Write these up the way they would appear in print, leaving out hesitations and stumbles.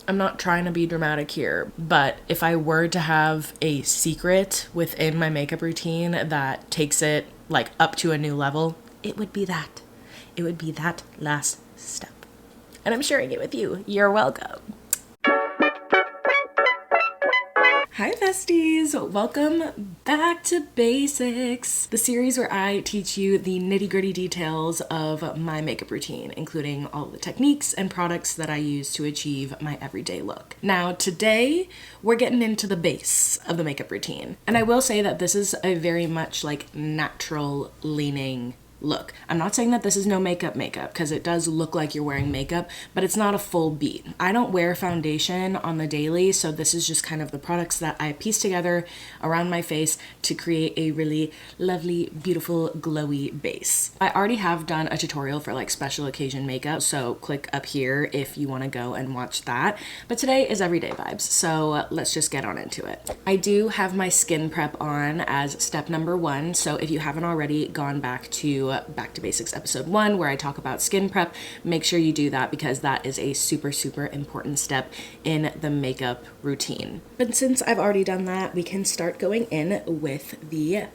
I'm not trying to be dramatic here, but if I were to have a secret within my makeup routine that takes it like up to a new level, it would be that. It would be that last step. And I'm sharing it with you. You're welcome. Hi besties! Welcome back to Basics, the series where I teach you the nitty-gritty details of my makeup routine, including all the techniques and products that I use to achieve my everyday look. Now today, we're getting into the base of the makeup routine. And I will say that this is a very much like natural leaning look. I'm not saying that this is no makeup because it does look like you're wearing makeup, but it's not a full beat. I don't wear foundation on the daily, so this is just kind of the products that I piece together around my face to create a really lovely, beautiful, glowy base. I already have done a tutorial for like special occasion makeup, so click up here if you want to go and watch that. But today is everyday vibes, so let's just get on into it. I do have my skin prep on as step number 1, so if you haven't already gone back to Basics episode 1 where I talk about skin prep, make sure you do that because that is a super important step in the makeup routine. But since I've already done that, we can start going in with the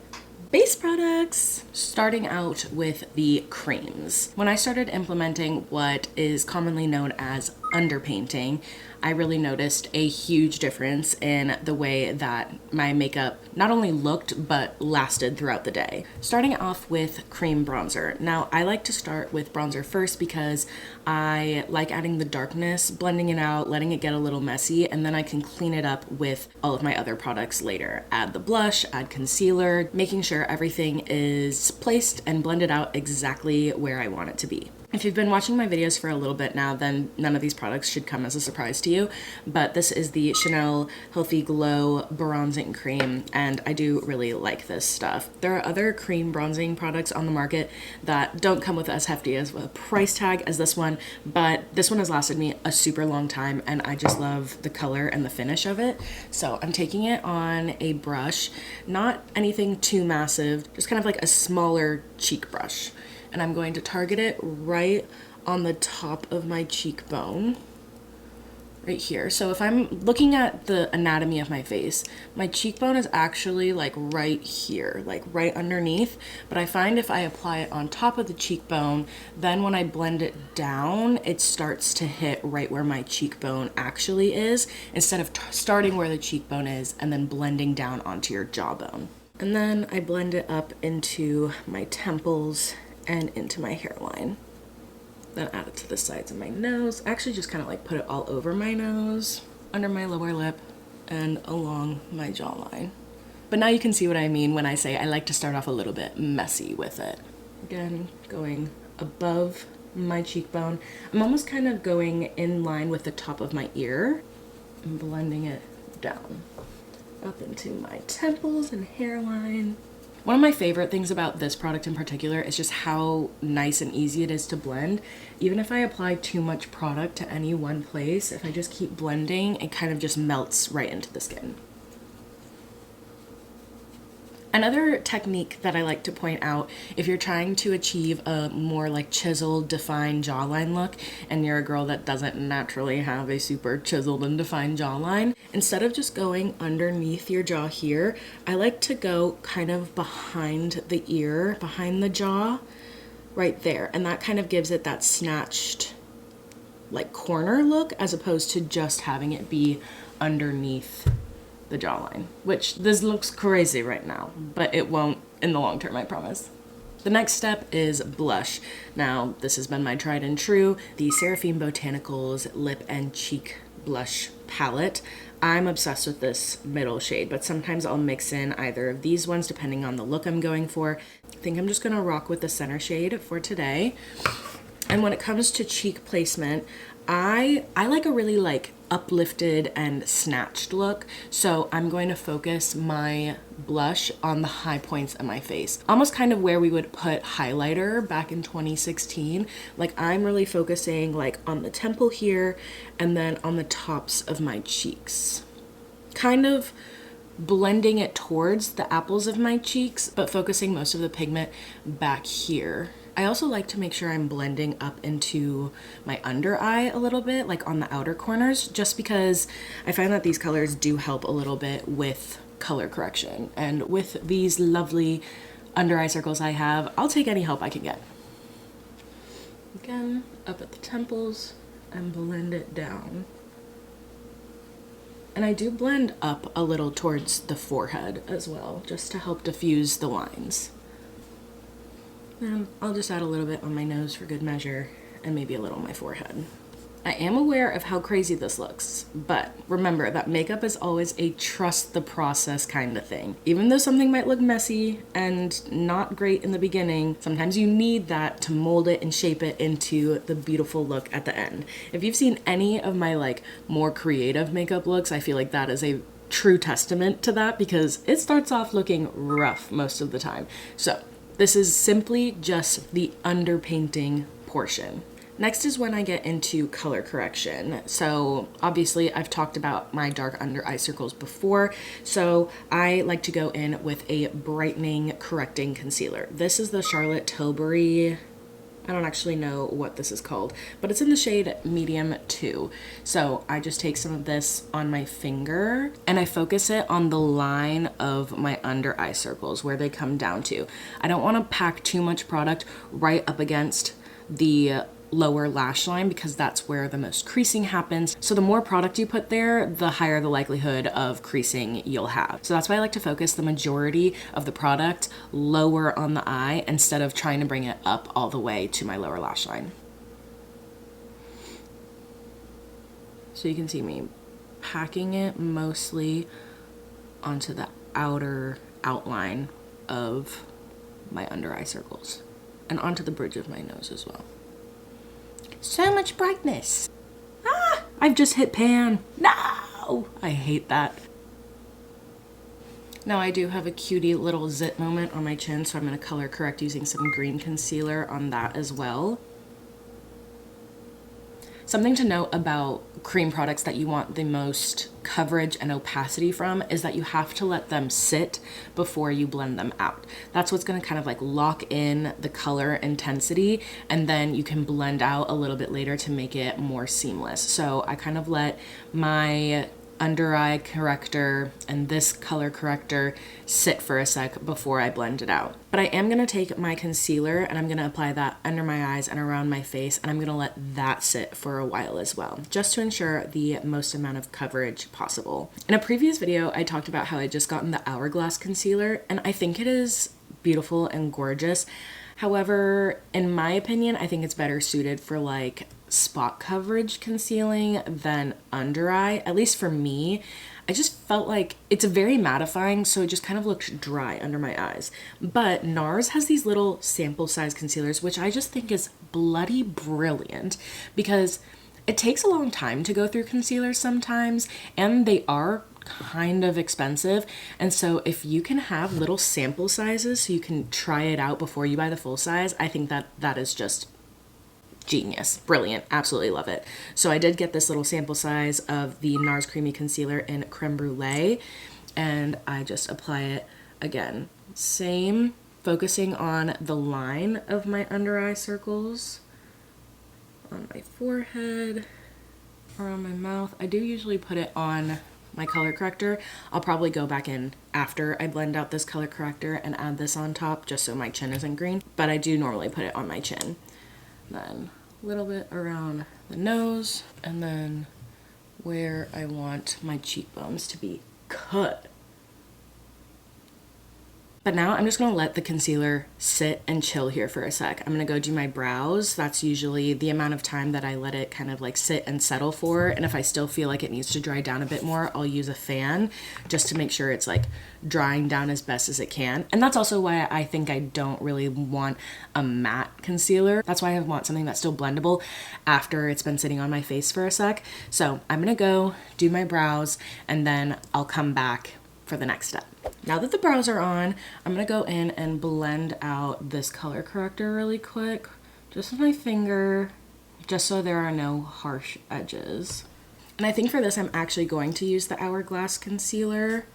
base products, starting out with the creams. When I started implementing what is commonly known as underpainting, I really noticed a huge difference in the way that my makeup not only looked but lasted throughout the day. Starting off with cream bronzer. Now I like to start with bronzer first because I like adding the darkness, blending it out, letting it get a little messy, and then I can clean it up with all of my other products later. Add the blush, add concealer, making sure everything is placed and blended out exactly where I want it to be. If you've been watching my videos for a little bit now, then none of these products should come as a surprise to you, but this is the Chanel Healthy Glow Bronzing Cream, and I do really like this stuff. There are other cream bronzing products on the market that don't come with as hefty as a price tag as this one, but this one has lasted me a super long time, and I just love the color and the finish of it. So I'm taking it on a brush, not anything too massive, just kind of like a smaller cheek brush. And I'm going to target it right on the top of my cheekbone, right here. So if I'm looking at the anatomy of my face, my cheekbone is actually like right here, like right underneath. But I find if I apply it on top of the cheekbone, then when I blend it down, it starts to hit right where my cheekbone actually is, instead of starting where the cheekbone is and then blending down onto your jawbone. And then I blend it up into my temples and into my hairline. Then add it to the sides of my nose. Actually just kind of like put it all over my nose, under my lower lip, and along my jawline. But now you can see what I mean when I say I like to start off a little bit messy with it. Again, going above my cheekbone. I'm almost kind of going in line with the top of my ear and blending it down up into my temples and hairline. One of my favorite things about this product in particular is just how nice and easy it is to blend. Even if I apply too much product to any one place, if I just keep blending, it kind of just melts right into the skin. Another technique that I like to point out, if you're trying to achieve a more like chiseled, defined jawline look, and you're a girl that doesn't naturally have a super chiseled and defined jawline, instead of just going underneath your jaw here, I like to go kind of behind the ear, behind the jaw, right there. And that kind of gives it that snatched like corner look, as opposed to just having it be underneath the jawline, which this looks crazy right now, but it won't in the long term, I promise. The next step is blush. Now, this has been my tried and true, the Seraphine Botanicals Lip and Cheek Blush Palette. I'm obsessed with this middle shade, but sometimes I'll mix in either of these ones depending on the look I'm going for. I think I'm just gonna rock with the center shade for today. And when it comes to cheek placement, I like a really like uplifted and snatched look, so I'm going to focus my blush on the high points of my face, almost kind of where we would put highlighter back in 2016. Like I'm really focusing like on the temple here and then on the tops of my cheeks, kind of blending it towards the apples of my cheeks, but focusing most of the pigment back here I also like to make sure I'm blending up into my under eye a little bit, like on the outer corners, just because I find that these colors do help a little bit with color correction. And with these lovely under eye circles I have, I'll take any help I can get. Again, up at the temples and blend it down. And I do blend up a little towards the forehead as well, just to help diffuse the lines. And I'll just add a little bit on my nose for good measure, and maybe a little on my forehead. I am aware of how crazy this looks, but remember that makeup is always a trust the process kind of thing. Even though something might look messy and not great in the beginning, sometimes you need that to mold it and shape it into the beautiful look at the end. If you've seen any of my like more creative makeup looks, I feel like that is a true testament to that, because it starts off looking rough most of the time. So this is simply just the underpainting portion. Next is when I get into color correction. So obviously I've talked about my dark under eye circles before, so I like to go in with a brightening correcting concealer. This is the Charlotte Tilbury, I don't actually know what this is called, but it's in the shade medium 2. So I just take some of this on my finger and I focus it on the line of my under eye circles where they come down to. I don't want to pack too much product right up against the lower lash line, because that's where the most creasing happens. So the more product you put there, the higher the likelihood of creasing you'll have. So that's why I like to focus the majority of the product lower on the eye instead of trying to bring it up all the way to my lower lash line. So you can see me packing it mostly onto the outer outline of my under eye circles and onto the bridge of my nose as well. So much brightness. Ah, I've just hit pan. No, I hate that. Now I do have a cutie little zit moment on my chin, so I'm going to color correct using some green concealer on that as well. Something to note about cream products that you want the most coverage and opacity from is that you have to let them sit before you blend them out. That's what's going to kind of like lock in the color intensity, and then you can blend out a little bit later to make it more seamless. So I kind of let my under eye corrector and this color corrector sit for a sec before I blend it out. But I am going to take my concealer and I'm going to apply that under my eyes and around my face, and I'm going to let that sit for a while as well, just to ensure the most amount of coverage possible. In a previous video, I talked about how I just gotten the Hourglass concealer, and I think it is beautiful and gorgeous. However, in my opinion, I think it's better suited for like spot coverage concealing than under eye, at least for me. I just felt like it's very mattifying, so it just kind of looks dry under my eyes. But NARS has these little sample size concealers, which I just think is bloody brilliant, because it takes a long time to go through concealers sometimes, and they are kind of expensive. And so if you can have little sample sizes so you can try it out before you buy the full size, I think that that is just genius, brilliant, absolutely love it. So I did get this little sample size of the NARS Creamy Concealer in Creme Brulee, and I just apply it again. Same, focusing on the line of my under eye circles, on my forehead, around my mouth. I do usually put it on my color corrector. I'll probably go back in after I blend out this color corrector and add this on top just so my chin isn't green, but I do normally put it on my chin. Then a little bit around the nose, and then where I want my cheekbones to be cut. But now I'm just going to let the concealer sit and chill here for a sec. I'm going to go do my brows. That's usually the amount of time that I let it kind of like sit and settle for. And if I still feel like it needs to dry down a bit more, I'll use a fan just to make sure it's like drying down as best as it can. And that's also why I think I don't really want a matte concealer. That's why I want something that's still blendable after it's been sitting on my face for a sec. So I'm going to go do my brows, and then I'll come back for the next step. Now that the brows are on, I'm going to go in and blend out this color corrector really quick, just with my finger, just so there are no harsh edges. And I think for this, I'm actually going to use the Hourglass concealer,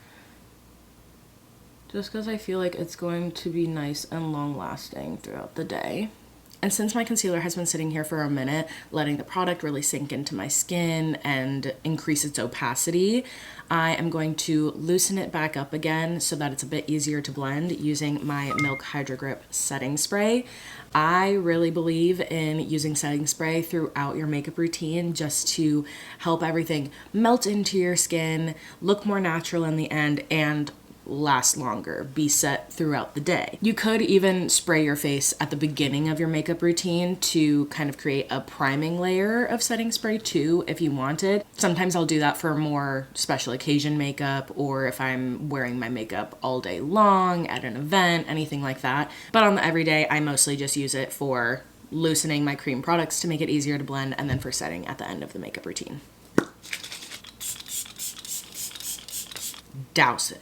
just because I feel like it's going to be nice and long lasting throughout the day. And since my concealer has been sitting here for a minute, letting the product really sink into my skin and increase its opacity, I am going to loosen it back up again so that it's a bit easier to blend using my Milk Hydro Grip setting spray. I really believe in using setting spray throughout your makeup routine just to help everything melt into your skin, look more natural in the end, and last longer, be set throughout the day. You could even spray your face at the beginning of your makeup routine to kind of create a priming layer of setting spray too, if you wanted. Sometimes I'll do that for more special occasion makeup, or if I'm wearing my makeup all day long at an event, anything like that. But on the everyday, I mostly just use it for loosening my cream products to make it easier to blend, and then for setting at the end of the makeup routine. Douse it.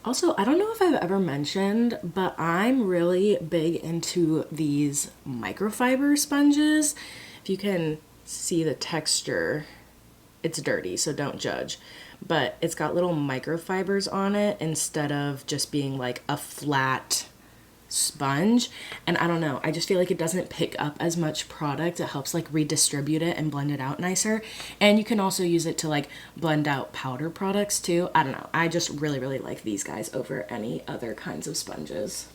Also, I don't know if I've ever mentioned, but I'm really big into these microfiber sponges. If you can see the texture, it's dirty, so don't judge. But it's got little microfibers on it instead of just being like a flat sponge. And I don't know, I just feel like it doesn't pick up as much product. It helps like redistribute it and blend it out nicer. And you can also use it to like blend out powder products too. I don't know, I just really like these guys over any other kinds of sponges.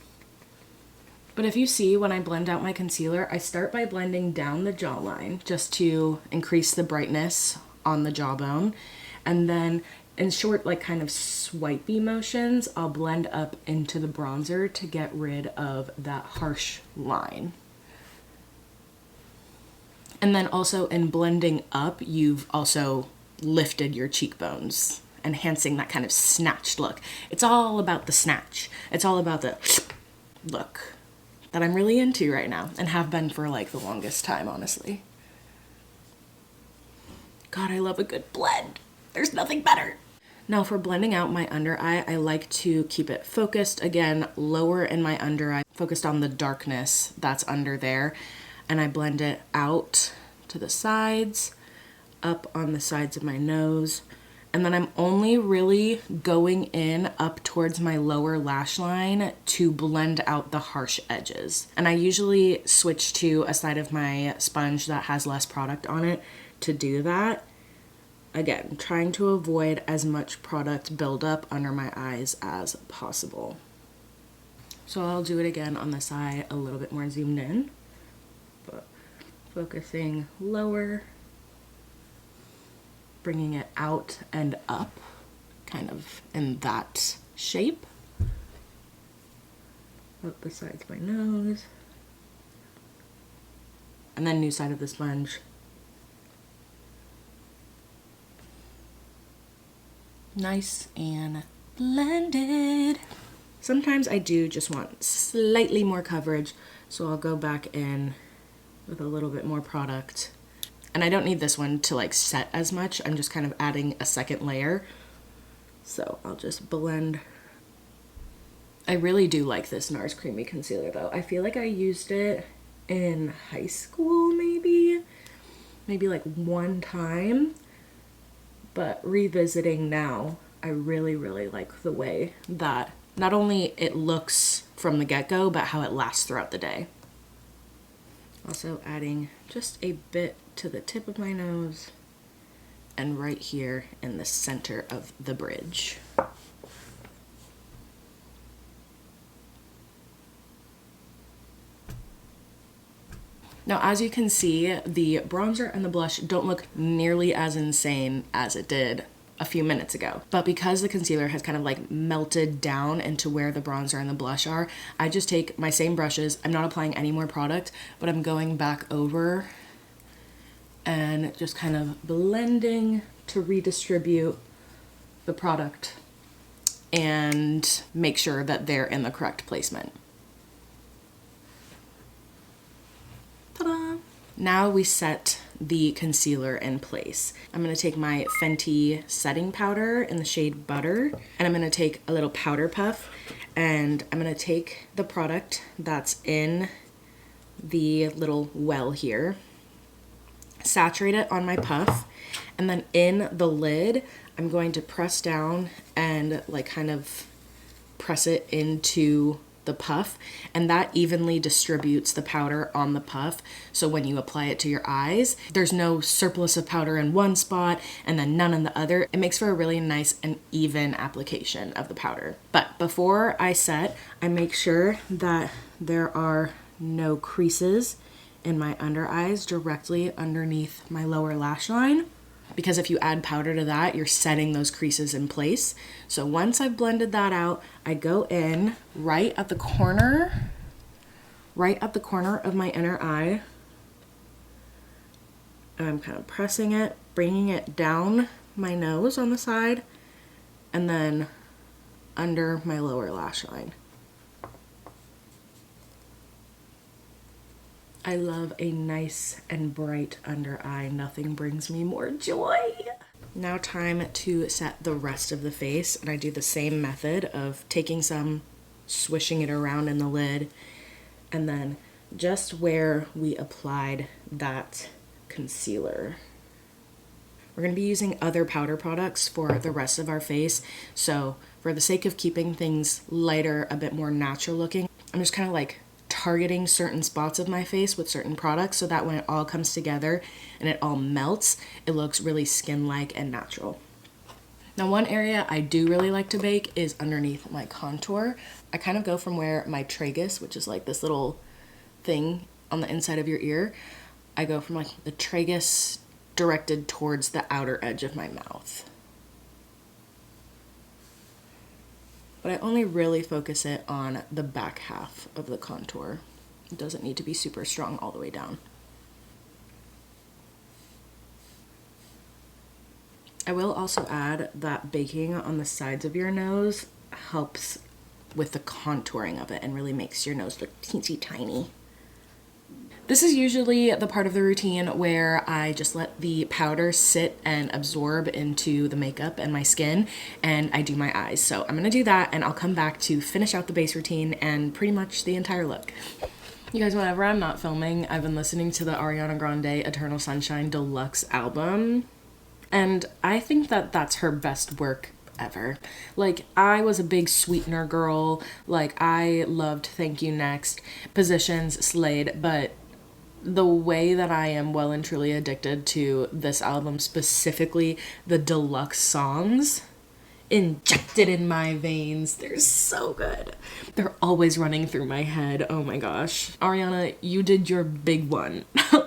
But if you see, when I blend out my concealer, I start by blending down the jawline just to increase the brightness on the jawbone. And then in short, like kind of swipey motions, I'll blend up into the bronzer to get rid of that harsh line. And then also in blending up, you've also lifted your cheekbones, enhancing that kind of snatched look. It's all about the snatch. It's all about the look that I'm really into right now and have been for like the longest time, honestly. God, I love a good blend. There's nothing better. Now for blending out my under eye, I like to keep it focused, again, lower in my under eye, focused on the darkness that's under there. And I blend it out to the sides, up on the sides of my nose. And then I'm only really going in up towards my lower lash line to blend out the harsh edges. And I usually switch to a side of my sponge that has less product on it to do that. Again, trying to avoid as much product buildup under my eyes as possible. So I'll do it again on the side, a little bit more zoomed in, but focusing lower, bringing it out and up, kind of in that shape. Up the sides of my nose. And then new side of the sponge. Nice and blended. Sometimes I do just want slightly more coverage, so I'll go back in with a little bit more product. And I don't need this one to like set as much. I'm just kind of adding a second layer. So I'll just blend. I really do like this NARS Creamy Concealer though. I feel like I used it in high school maybe like one time. But revisiting now, I really like the way that not only it looks from the get-go, but how it lasts throughout the day. Also adding just a bit to the tip of my nose and right here in the center of the bridge. Now, as you can see, the bronzer and the blush don't look nearly as insane as it did a few minutes ago. But because the concealer has kind of like melted down into where the bronzer and the blush are, I just take my same brushes. I'm not applying any more product, but I'm going back over and just kind of blending to redistribute the product and make sure that they're in the correct placement. Ta-da! Now we set the concealer in place. I'm going to take my Fenty setting powder in the shade Butter, and I'm going to take a little powder puff, and I'm going to take the product that's in the little well here, saturate it on my puff, and then in the lid, I'm going to press down and like kind of press it into the puff, and that evenly distributes the powder on the puff. So when you apply it to your eyes, there's no surplus of powder in one spot and then none in the other. It makes for a really nice and even application of the powder. But before I set, I make sure that there are no creases in my under eyes directly underneath my lower lash line, because if you add powder to that, you're setting those creases in place. So once I've blended that out, I go in right at the corner of my inner eye. And I'm kind of pressing it, bringing it down my nose on the side, and then under my lower lash line. I love a nice and bright under eye. Nothing brings me more joy. Now time to set the rest of the face, and I do the same method of taking some, swishing it around in the lid, and then just where we applied that concealer. We're going to be using other powder products for the rest of our face, so for the sake of keeping things lighter, a bit more natural looking, I'm just kind of like targeting certain spots of my face with certain products so that when it all comes together and it all melts, it looks really skin-like and natural. Now, one area I do really like to bake is underneath my contour. I kind of go from where my tragus, which is like this little thing on the inside of your ear, I go from like the tragus directed towards the outer edge of my mouth. But I only really focus it on the back half of the contour. It doesn't need to be super strong all the way down. I will also add that baking on the sides of your nose helps with the contouring of it and really makes your nose look teensy tiny. This is usually the part of the routine where I just let the powder sit and absorb into the makeup and my skin, and I do my eyes. So I'm gonna do that, and I'll come back to finish out the base routine and pretty much the entire look. You guys, whenever I'm not filming, I've been listening to the Ariana Grande Eternal Sunshine Deluxe album, and I think that that's her best work ever. Like, I was a big Sweetener girl. Like, I loved Thank You Next, Positions, Slade, but the way that I am well and truly addicted to this album, specifically the deluxe songs, injected in my veins. They're so good. They're always running through my head. Oh my gosh. Ariana, you did your big one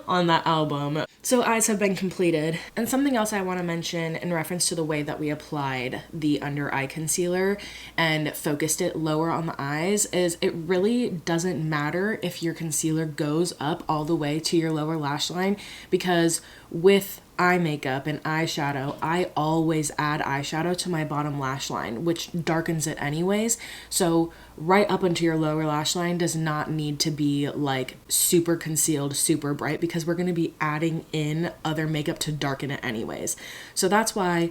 on that album. So eyes have been completed. And something else I want to mention in reference to the way that we applied the under eye concealer and focused it lower on the eyes is it really doesn't matter if your concealer goes up all the way to your lower lash line, because with eye makeup and eyeshadow, I always add eyeshadow to my bottom lash line, which darkens it anyways. So right up into your lower lash line does not need to be like super concealed, super bright, because we're going to be adding in other makeup to darken it anyways. So that's why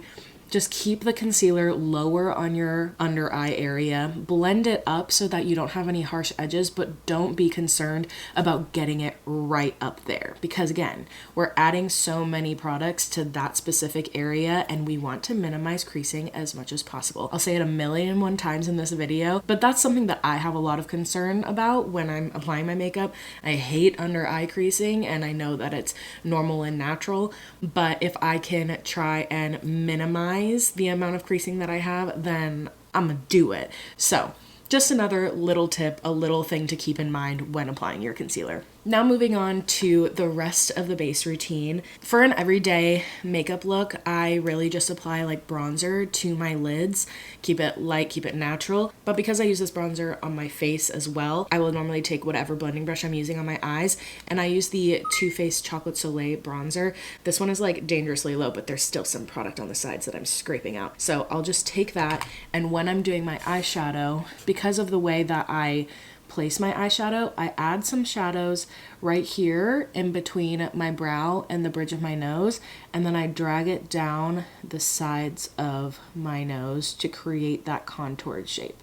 just keep the concealer lower on your under eye area, blend it up so that you don't have any harsh edges, but don't be concerned about getting it right up there, because again, we're adding so many products to that specific area and we want to minimize creasing as much as possible. I'll say it 1,000,001 times in this video, but that's something that I have a lot of concern about when I'm applying my makeup. I hate under eye creasing, and I know that it's normal and natural, but if I can try and minimize the amount of creasing that I have, then I'm gonna do it. So just another little tip, a little thing to keep in mind when applying your concealer. Now moving on to the rest of the base routine. For an everyday makeup look, I really just apply like bronzer to my lids, keep it light, keep it natural. But because I use this bronzer on my face as well, I will normally take whatever blending brush I'm using on my eyes, and I use the Too Faced Chocolate Soleil bronzer. This one is like dangerously low, but there's still some product on the sides that I'm scraping out. So I'll just take that, and when I'm doing my eyeshadow, because of the way that I place my eyeshadow, I add some shadows right here in between my brow and the bridge of my nose, and then I drag it down the sides of my nose to create that contoured shape,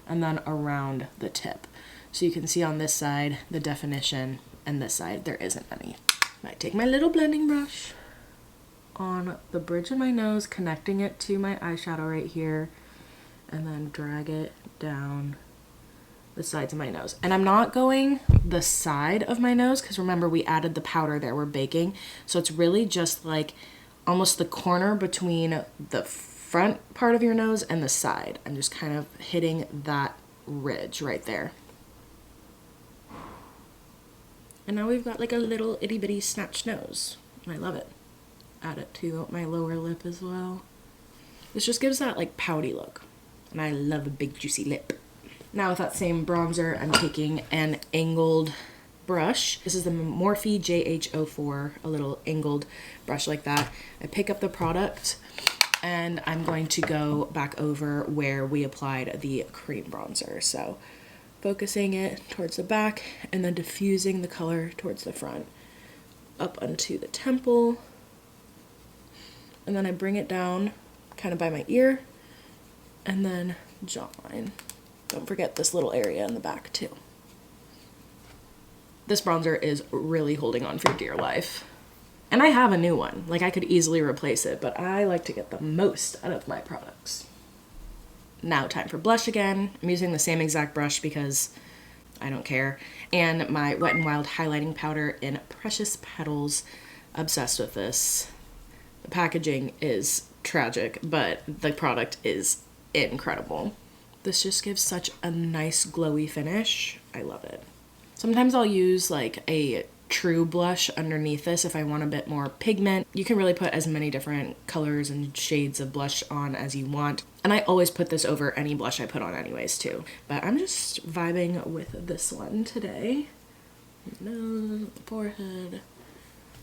and then around the tip. So you can see on this side the definition, and this side there isn't any. I take my little blending brush on the bridge of my nose, connecting it to my eyeshadow right here, and then drag it down the sides of my nose. And I'm not going the side of my nose because remember we added the powder there, we're baking. So it's really just like almost the corner between the front part of your nose and the side. I'm just kind of hitting that ridge right there. And now we've got like a little itty bitty snatched nose. And I love it. Add it to my lower lip as well. This just gives that like pouty look. And I love a big juicy lip. Now with that same bronzer, I'm taking an angled brush. This is the Morphe JH04, a little angled brush like that. I pick up the product and I'm going to go back over where we applied the cream bronzer. So focusing it towards the back and then diffusing the color towards the front, up onto the temple. And then I bring it down kind of by my ear and then jawline. Don't forget this little area in the back too. This bronzer is really holding on for dear life. And I have a new one. Like I could easily replace it, but I like to get the most out of my products. Now time for blush again. I'm using the same exact brush because I don't care. And my Wet n Wild highlighting powder in Precious Petals. Obsessed with this. The packaging is tragic, but the product is incredible. This just gives such a nice glowy finish. I love it. Sometimes I'll use like a true blush underneath this if I want a bit more pigment. You can really put as many different colors and shades of blush on as you want. And I always put this over any blush I put on anyways too. But I'm just vibing with this one today. Nose, forehead,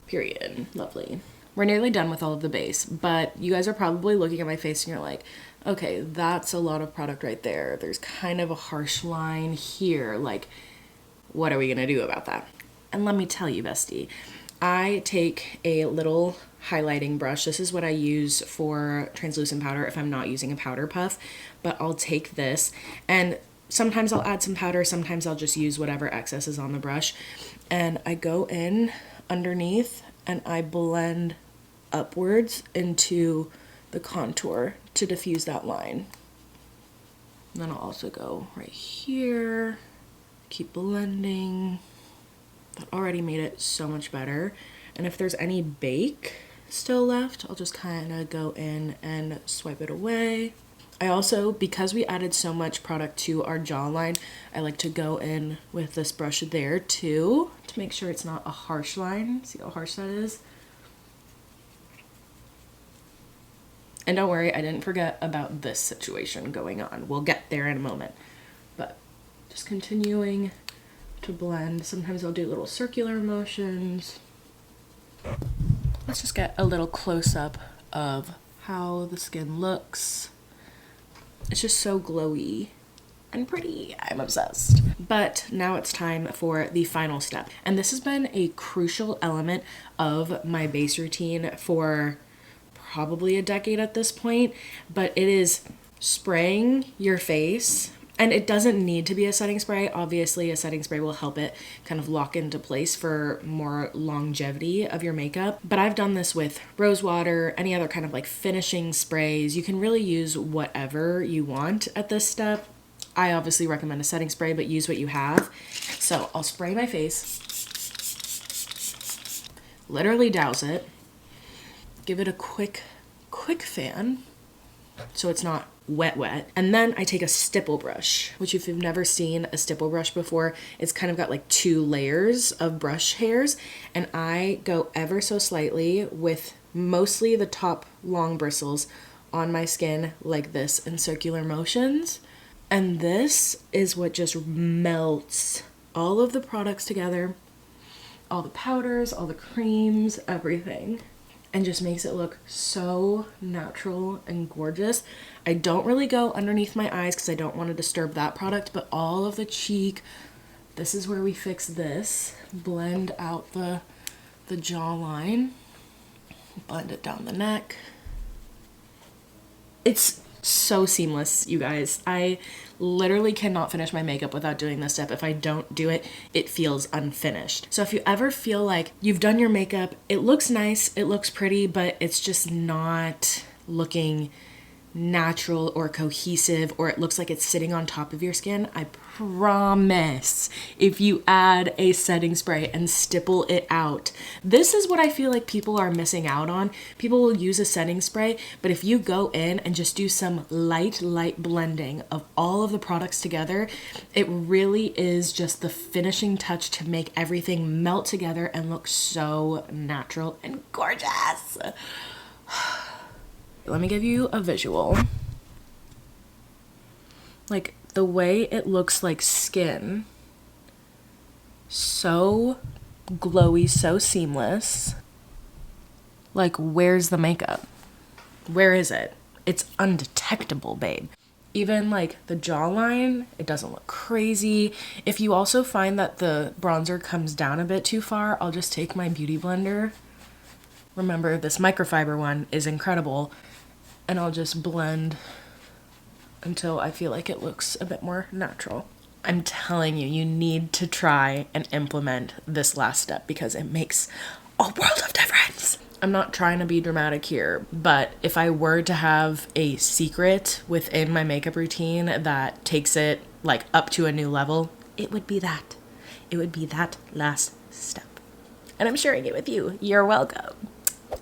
period. Lovely. We're nearly done with all of the base, but you guys are probably looking at my face and you're like, okay, that's a lot of product right there. There's kind of a harsh line here. Like, what are we gonna do about that? And let me tell you, bestie, I take a little highlighting brush. This is what I use for translucent powder if I'm not using a powder puff, but I'll take this and sometimes I'll add some powder, sometimes I'll just use whatever excess is on the brush. And I go in underneath and I blend upwards into the contour to diffuse that line. And then I'll also go right here, keep blending. That already made it so much better. And if there's any bake still left, I'll just kind of go in and swipe it away. I also, because we added so much product to our jawline, I like to go in with this brush there too to make sure it's not a harsh line. See how harsh that is? And don't worry, I didn't forget about this situation going on. We'll get there in a moment. But just continuing to blend. Sometimes I'll do little circular motions. Let's just get a little close-up of how the skin looks. It's just so glowy and pretty. I'm obsessed. But now it's time for the final step. And this has been a crucial element of my base routine for probably a decade at this point, but it is spraying your face. And it doesn't need to be a setting spray. Obviously, a setting spray will help it kind of lock into place for more longevity of your makeup. But I've done this with rose water, any other kind of like finishing sprays. You can really use whatever you want at this step. I obviously recommend a setting spray, but use what you have. So I'll spray my face, literally douse it, give it a quick fan so it's not wet. And then I take a stipple brush, which if you've never seen a stipple brush before, it's kind of got like 2 layers of brush hairs. And I go ever so slightly with mostly the top long bristles on my skin like this in circular motions. And this is what just melts all of the products together, all the powders, all the creams, everything. And just makes it look so natural and gorgeous. I don't really go underneath my eyes because I don't want to disturb that product, but all of the cheek, this is where we fix this. Blend out the jawline, blend it down the neck. It's so seamless, you guys. I literally cannot finish my makeup without doing this step. If I don't do it, it feels unfinished. So if you ever feel like you've done your makeup, it looks nice, it looks pretty, but it's just not looking natural or cohesive, or it looks like it's sitting on top of your skin, I promise if you add a setting spray and stipple it out, this is what I feel like people are missing out on. People will use a setting spray, but if you go in and just do some light blending of all of the products together, it really is just the finishing touch to make everything melt together and look so natural and gorgeous. Let me give you a visual. Like the way it looks like skin, so glowy, so seamless. Like, where's the makeup? Where is it? It's undetectable, babe. Even like the jawline, it doesn't look crazy. If you also find that the bronzer comes down a bit too far, I'll just take my beauty blender. Remember, this microfiber one is incredible. And I'll just blend until I feel like it looks a bit more natural. I'm telling you, you need to try and implement this last step because it makes a world of difference. I'm not trying to be dramatic here, but if I were to have a secret within my makeup routine that takes it like up to a new level, it would be that. It would be that last step. And I'm sharing it with you. You're welcome.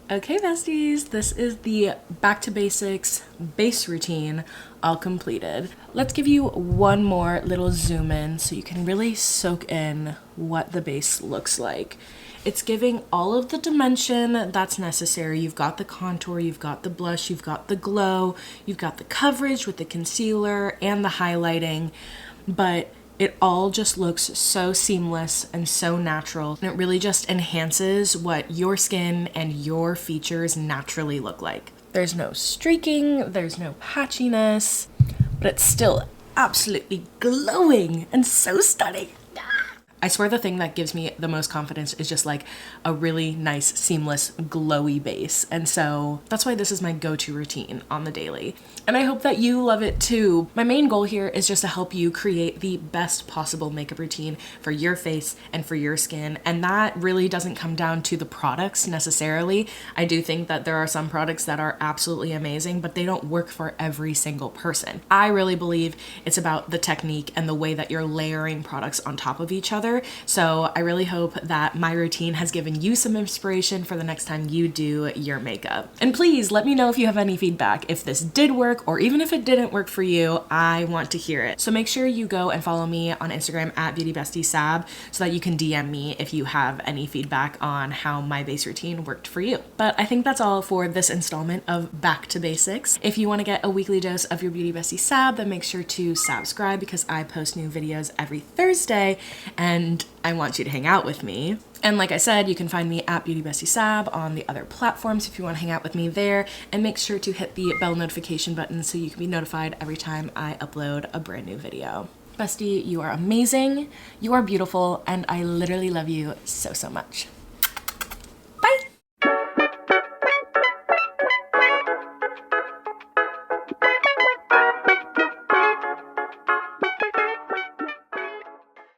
Okay, besties, this is the back to basics base routine all completed. Let's give you one more little zoom in so you can really soak in what the base looks like. It's giving all of the dimension that's necessary. You've got the contour, you've got the blush, you've got the glow, you've got the coverage with the concealer and the highlighting, but it all just looks so seamless and so natural. And it really just enhances what your skin and your features naturally look like. There's no streaking, there's no patchiness, but it's still absolutely glowing and so stunning. I swear the thing that gives me the most confidence is just like a really nice, seamless, glowy base. And so that's why this is my go-to routine on the daily. And I hope that you love it too. My main goal here is just to help you create the best possible makeup routine for your face and for your skin. And that really doesn't come down to the products necessarily. I do think that there are some products that are absolutely amazing, but they don't work for every single person. I really believe it's about the technique and the way that you're layering products on top of each other. So I really hope that my routine has given you some inspiration for the next time you do your makeup. And please let me know if you have any feedback. If this did work or even if it didn't work for you, I want to hear it. So make sure you go and follow me on Instagram at BeautyBestieSab so that you can DM me if you have any feedback on how my base routine worked for you. But I think that's all for this installment of Back to Basics. If you want to get a weekly dose of your Beauty Bestie Sab, then make sure to subscribe because I post new videos every Thursday and I want you to hang out with me. And like I said, you can find me at Beauty Bestie Sab on the other platforms if you want to hang out with me there. And make sure to hit the bell notification button so you can be notified every time I upload a brand new video. Bestie, you are amazing, you are beautiful, and I literally love you so, so much.